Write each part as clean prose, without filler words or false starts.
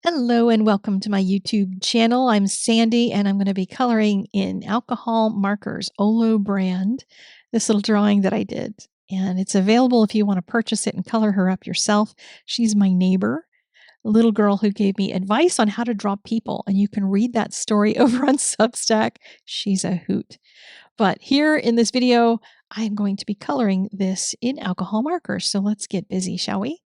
Hello and welcome to my YouTube channel. I'm Sandy and I'm going to be coloring in alcohol markers, OLO brand, this little drawing that I did. And it's available if you want to purchase it and color her up yourself. She's my neighbor, a little girl who gave me advice on how to draw people. And you can read that story over on Substack. She's a hoot. But here in this video, I'm going to be coloring this in alcohol markers. So let's get busy, shall we?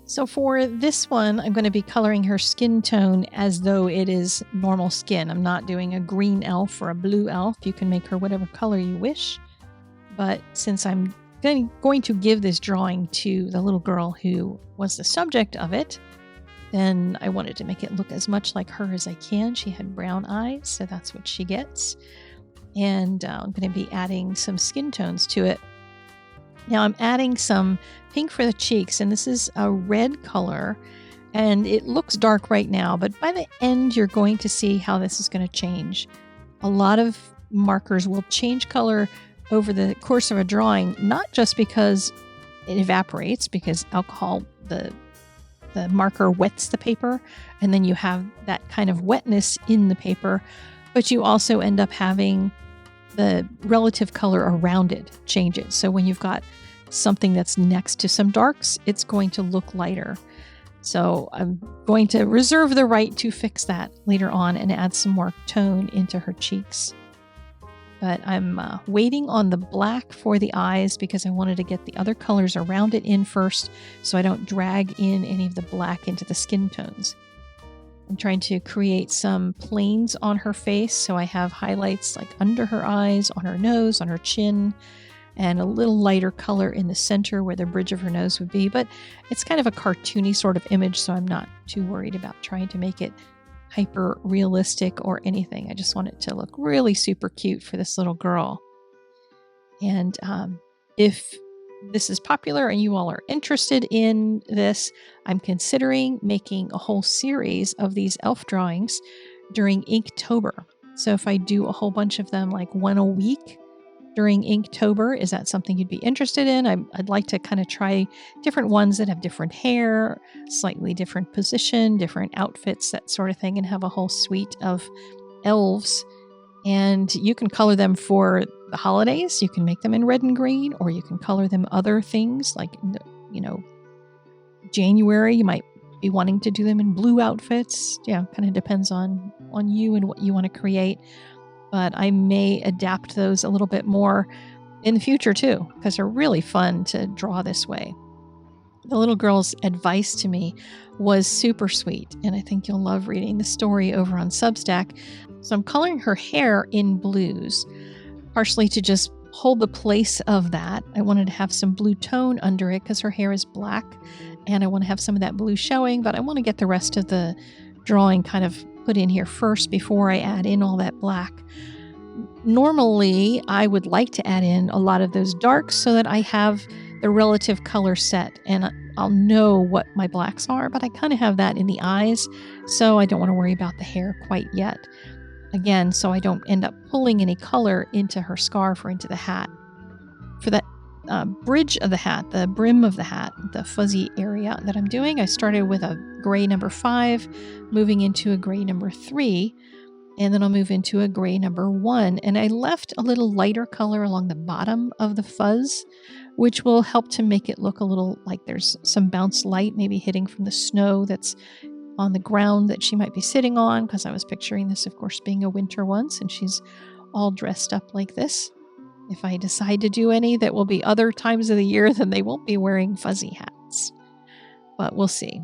So for this one, I'm going to be coloring her skin tone as though it is normal skin. I'm not doing a green elf or a blue elf. You can make her whatever color you wish. But since I'm going to give this drawing to the little girl who was the subject of it, then I wanted to make it look as much like her as I can. She had brown eyes, so that's what she gets. And I'm going to be adding some skin tones to it. Now I'm adding some pink for the cheeks, and this is a red color, and it looks dark right now, but by the end you're going to see how this is going to change. A lot of markers will change color over the course of a drawing, not just because it evaporates, because alcohol, the marker wets the paper, and then you have that kind of wetness in the paper, but you also end up having the relative color around it changes. So when you've got something that's next to some darks, it's going to look lighter. So I'm going to reserve the right to fix that later on and add some more tone into her cheeks. But I'm waiting on the black for the eyes because I wanted to get the other colors around it in first so I don't drag in any of the black into the skin tones. I'm trying to create some planes on her face, so I have highlights like under her eyes, on her nose, on her chin, and a little lighter color in the center where the bridge of her nose would be. But it's kind of a cartoony sort of image, so I'm not too worried about trying to make it hyper realistic or anything. I just want it to look really super cute for this little girl. And if this is popular and you all are interested in this, I'm considering making a whole series of these elf drawings during Inktober. So if I do a whole bunch of them, like one a week during Inktober, is that something you'd be interested in? I'd like to kind of try different ones that have different hair, slightly different position, different outfits, that sort of thing, and have a whole suite of elves. And you can color them for the holidays. You can make them in red and green, or you can color them other things like, January, you might be wanting to do them in blue outfits. Yeah, kind of depends on you and what you want to create. But I may adapt those a little bit more in the future too, because they're really fun to draw this way. The little girl's advice to me was super sweet, and I think you'll love reading the story over on Substack. So I'm coloring her hair in blues, partially to just hold the place of that. I wanted to have some blue tone under it because her hair is black, and I want to have some of that blue showing, but I want to get the rest of the drawing kind of put in here first before I add in all that black. Normally, I would like to add in a lot of those darks so that I have the relative color set and I'll know what my blacks are, but I kind of have that in the eyes, so I don't want to worry about the hair quite yet. Again, so I don't end up pulling any color into her scarf or into the hat. For that bridge of the hat, the brim of the hat, the fuzzy area that I'm doing, I started with a gray number 5, moving into a gray number 3, and then I'll move into a gray number 1. And I left a little lighter color along the bottom of the fuzz, which will help to make it look a little like there's some bounce light maybe hitting from the snow that's on the ground that she might be sitting on, because I was picturing this, of course, being a winter one, and she's all dressed up like this. If I decide to do any that will be other times of the year, then they won't be wearing fuzzy hats. But we'll see.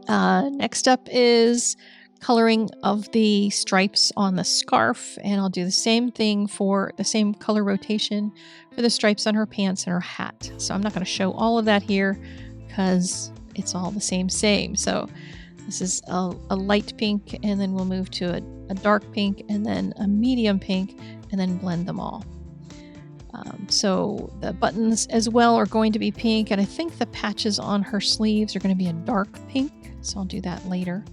Next up is coloring of the stripes on the scarf, and I'll do the same thing for the same color rotation for the stripes on her pants and her hat. So I'm not going to show all of that here because it's all the same. So this is a light pink, and then we'll move to a dark pink, and then a medium pink, and then blend them all. So the buttons as well are going to be pink, and I think the patches on her sleeves are going to be a dark pink, so I'll do that later.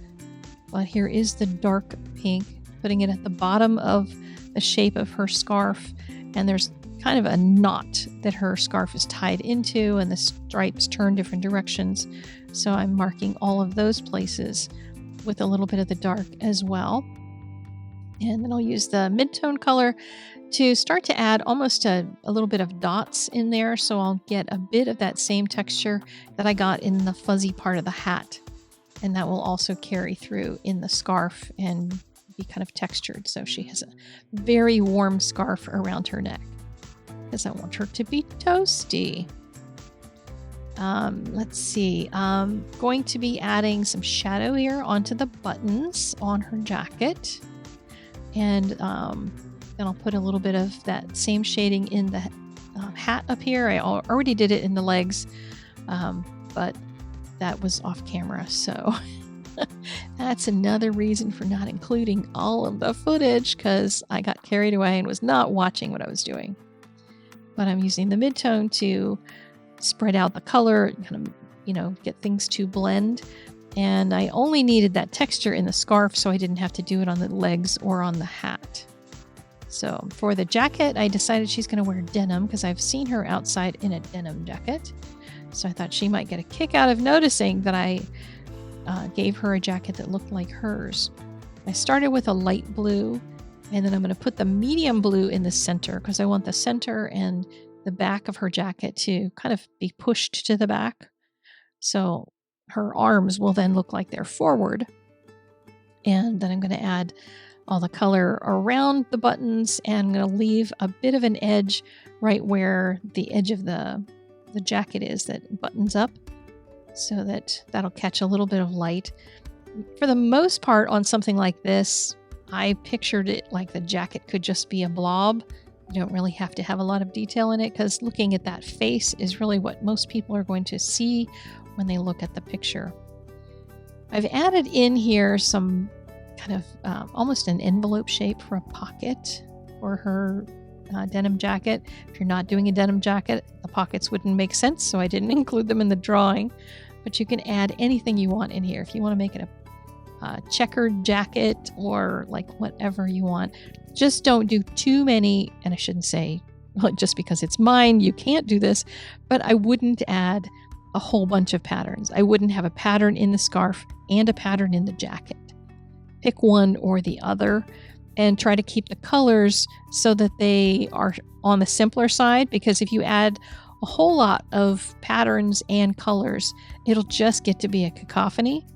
But here is the dark pink, putting it at the bottom of the shape of her scarf, and there's kind of a knot that her scarf is tied into, and the stripes turn different directions, so I'm marking all of those places with a little bit of the dark as well. And then I'll use the mid-tone color to start to add almost a little bit of dots in there, so I'll get a bit of that same texture that I got in the fuzzy part of the hat. And that will also carry through in the scarf and be kind of textured, so she has a very warm scarf around her neck, because I want her to be toasty. Let's see. I'm going to be adding some shadow here onto the buttons on her jacket. And then I'll put a little bit of that same shading in the hat up here. I already did it in the legs, but that was off camera, so that's another reason for not including all of the footage, because I got carried away and was not watching what I was doing. But I'm using the mid-tone to spread out the color, kind of, get things to blend. And I only needed that texture in the scarf, so I didn't have to do it on the legs or on the hat. So for the jacket, I decided she's going to wear denim, because I've seen her outside in a denim jacket. So I thought she might get a kick out of noticing that I gave her a jacket that looked like hers. I started with a light blue, and then I'm going to put the medium blue in the center, because I want the center and the back of her jacket to kind of be pushed to the back. So her arms will then look like they're forward. And then I'm going to add all the color around the buttons, and I'm going to leave a bit of an edge right where the edge of the jacket is that buttons up, so that'll catch a little bit of light. For the most part on something like this, I pictured it like the jacket could just be a blob. You don't really have to have a lot of detail in it, because looking at that face is really what most people are going to see when they look at the picture. I've added in here some kind of almost an envelope shape for a pocket for her denim jacket. If you're not doing a denim jacket, the pockets wouldn't make sense, so I didn't include them in the drawing. But you can add anything you want in here. If you want to make it a checkered jacket or like whatever you want, just don't do too many. And I shouldn't say, well, just because it's mine, you can't do this, but I wouldn't add a whole bunch of patterns. I wouldn't have a pattern in the scarf and a pattern in the jacket. Pick one or the other, and try to keep the colors so that they are on the simpler side, because if you add a whole lot of patterns and colors, it'll just get to be a cacophony.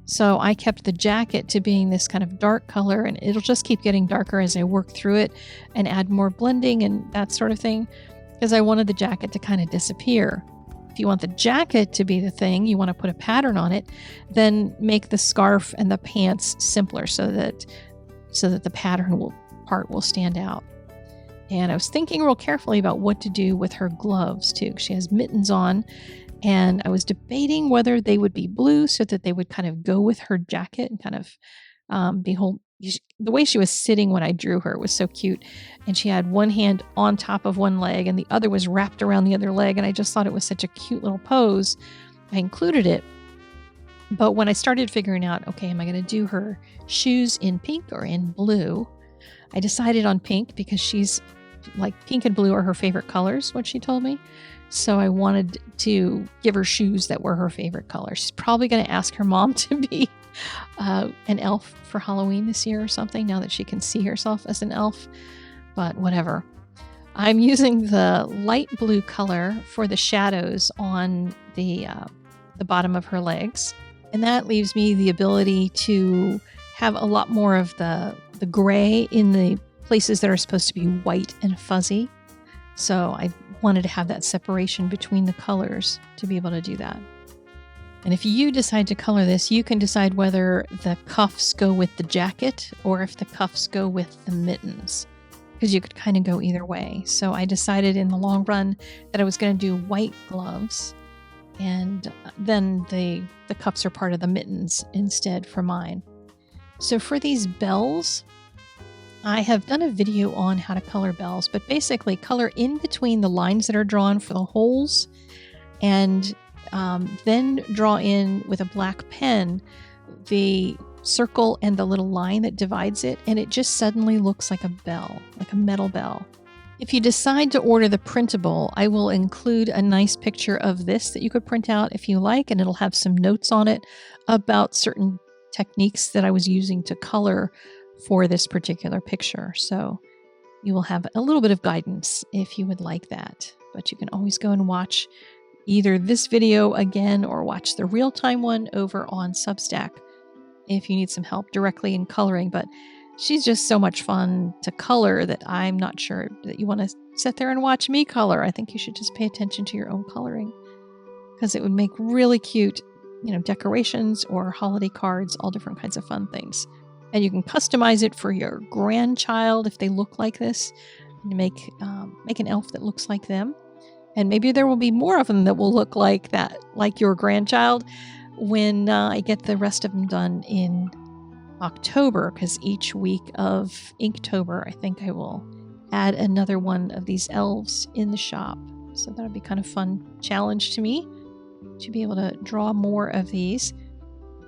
So I kept the jacket to being this kind of dark color, and it'll just keep getting darker as I work through it and add more blending and that sort of thing, because I wanted the jacket to kind of disappear. If you want the jacket to be the thing, you want to put a pattern on it, then make the scarf and the pants simpler so that the pattern part will stand out. And I was thinking real carefully about what to do with her gloves too. She has mittens on, and I was debating whether they would be blue so that they would kind of go with her jacket and kind of the way she was sitting when I drew her was so cute. And she had one hand on top of one leg and the other was wrapped around the other leg. And I just thought it was such a cute little pose. I included it. But when I started figuring out, okay, am I going to do her shoes in pink or in blue? I decided on pink, because she's like, pink and blue are her favorite colors, what she told me. So I wanted to give her shoes that were her favorite color. She's probably going to ask her mom to be an elf for Halloween this year or something, now that she can see herself as an elf. But whatever. I'm using the light blue color for the shadows on the bottom of her legs. And that leaves me the ability to have a lot more of the gray in the places that are supposed to be white and fuzzy. So I wanted to have that separation between the colors to be able to do that. And if you decide to color this, you can decide whether the cuffs go with the jacket or if the cuffs go with the mittens, because you could kind of go either way. So I decided in the long run that I was going to do white gloves, and then the cuffs are part of the mittens instead for mine. So for these bells, I have done a video on how to color bells, but basically color in between the lines that are drawn for the holes, and then draw in with a black pen the circle and the little line that divides it, and it just suddenly looks like a bell, like a metal bell. If you decide to order the printable, I will include a nice picture of this that you could print out if you like, and it'll have some notes on it about certain techniques that I was using to color for this particular picture. So you will have a little bit of guidance if you would like that. But you can always go and watch either this video again or watch the real-time one over on Substack if you need some help directly in coloring. But she's just so much fun to color that I'm not sure that you want to sit there and watch me color. I think you should just pay attention to your own coloring, because it would make really cute, decorations or holiday cards, all different kinds of fun things. And you can customize it for your grandchild if they look like this, and make an elf that looks like them. And maybe there will be more of them that will look like that, like your grandchild, when I get the rest of them done in October, because each week of Inktober, I think I will add another one of these elves in the shop. So that'll be kind of fun challenge to me to be able to draw more of these.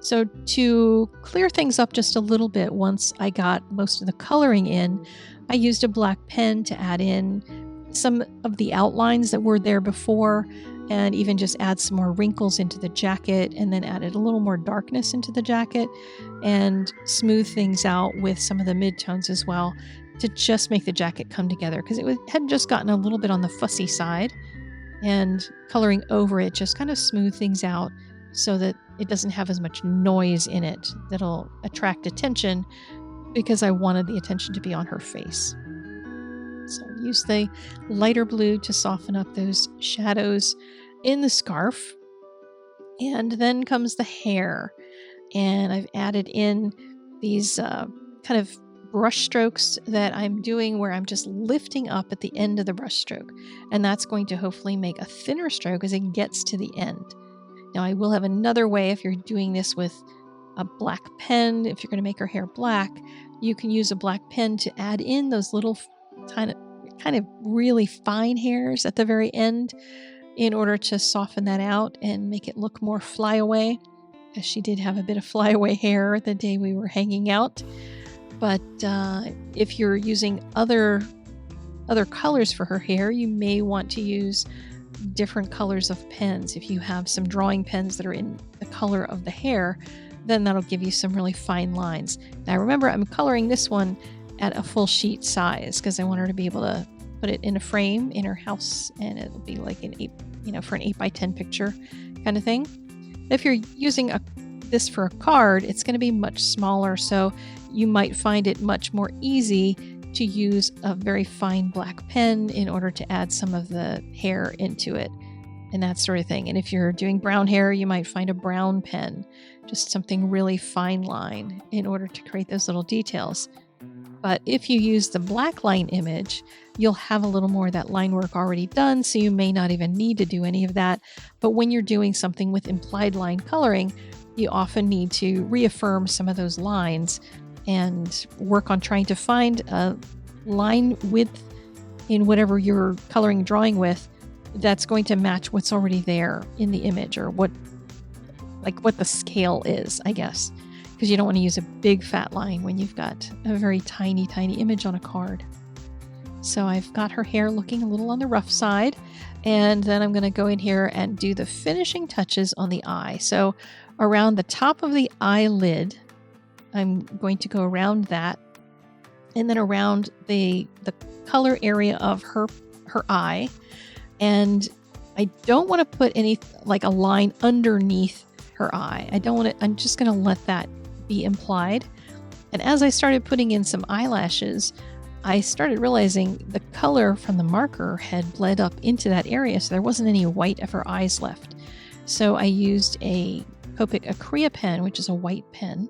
So to clear things up just a little bit, once I got most of the coloring in, I used a black pen to add in some of the outlines that were there before, and even just add some more wrinkles into the jacket, and then added a little more darkness into the jacket, and smooth things out with some of the midtones as well, to just make the jacket come together, because it had just gotten a little bit on the fussy side, and coloring over it just kind of smooth things out so that it doesn't have as much noise in it that'll attract attention, because I wanted the attention to be on her face. So use the lighter blue to soften up those shadows in the scarf. And then comes the hair. And I've added in these kind of brush strokes that I'm doing where I'm just lifting up at the end of the brush stroke. And that's going to hopefully make a thinner stroke as it gets to the end. Now I will have another way if you're doing this with a black pen. If you're going to make her hair black, you can use a black pen to add in those little kind of really fine hairs at the very end in order to soften that out and make it look more flyaway, because she did have a bit of flyaway hair the day we were hanging out. But if you're using other colors for her hair, you may want to use different colors of pens. If you have some drawing pens that are in the color of the hair, then that'll give you some really fine lines. Now remember, I'm coloring this one at a full sheet size because I want her to be able to put it in a frame in her house, and it'll be like an 8x10 picture kind of thing. If you're using this for a card, it's going to be much smaller, so you might find it much more easy to use a very fine black pen in order to add some of the hair into it and that sort of thing. And if you're doing brown hair, you might find a brown pen, just something really fine line in order to create those little details. But if you use the black line image, you'll have a little more of that line work already done, so you may not even need to do any of that. But when you're doing something with implied line coloring, you often need to reaffirm some of those lines and work on trying to find a line width in whatever you're coloring drawing with that's going to match what's already there in the image, or what the scale is, I guess. Because you don't want to use a big fat line when you've got a very tiny, tiny image on a card. So I've got her hair looking a little on the rough side, and then I'm going to go in here and do the finishing touches on the eye. So around the top of the eyelid, I'm going to go around that, and then around the color area of her eye. And I don't want to put any like a line underneath her eye. I don't want it. I'm just going to let that be implied. And as I started putting in some eyelashes, I started realizing the color from the marker had bled up into that area, so there wasn't any white of her eyes left. So I used a Copic Acrea pen, which is a white pen,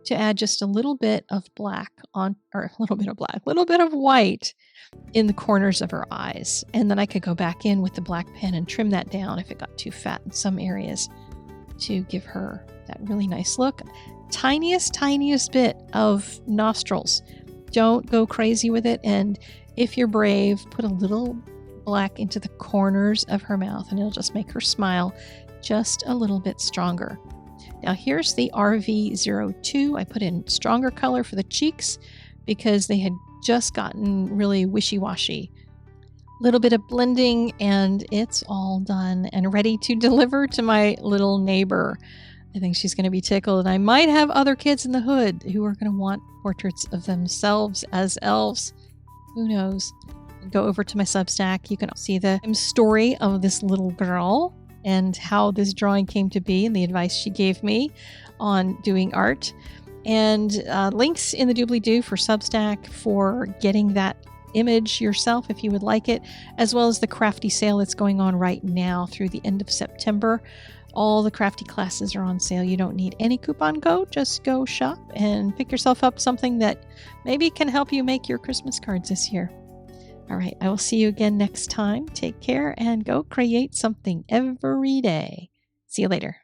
to add just a little bit of black on, or a little bit of white in the corners of her eyes. And then I could go back in with the black pen and trim that down if it got too fat in some areas to give her that really nice look. Tiniest bit of nostrils. don't go crazy with it. And if you're brave, put a little black into the corners of her mouth and it'll just make her smile just a little bit stronger. Now here's the RV02. I put in stronger color for the cheeks because they had just gotten really wishy-washy. Little bit of blending and it's all done and ready to deliver to my little neighbor. I think she's going to be tickled, and I might have other kids in the hood who are going to want portraits of themselves as elves. Who knows? Go over to my Substack. You can see the story of this little girl and how this drawing came to be and the advice she gave me on doing art. And links in the doobly-doo for Substack for getting that image yourself if you would like it, as well as the crafty sale that's going on right now through the end of September. All the crafty classes are on sale. You don't need any coupon code. Just go shop and pick yourself up something that maybe can help you make your Christmas cards this year. All right, I will see you again next time. Take care and go create something every day. See you later.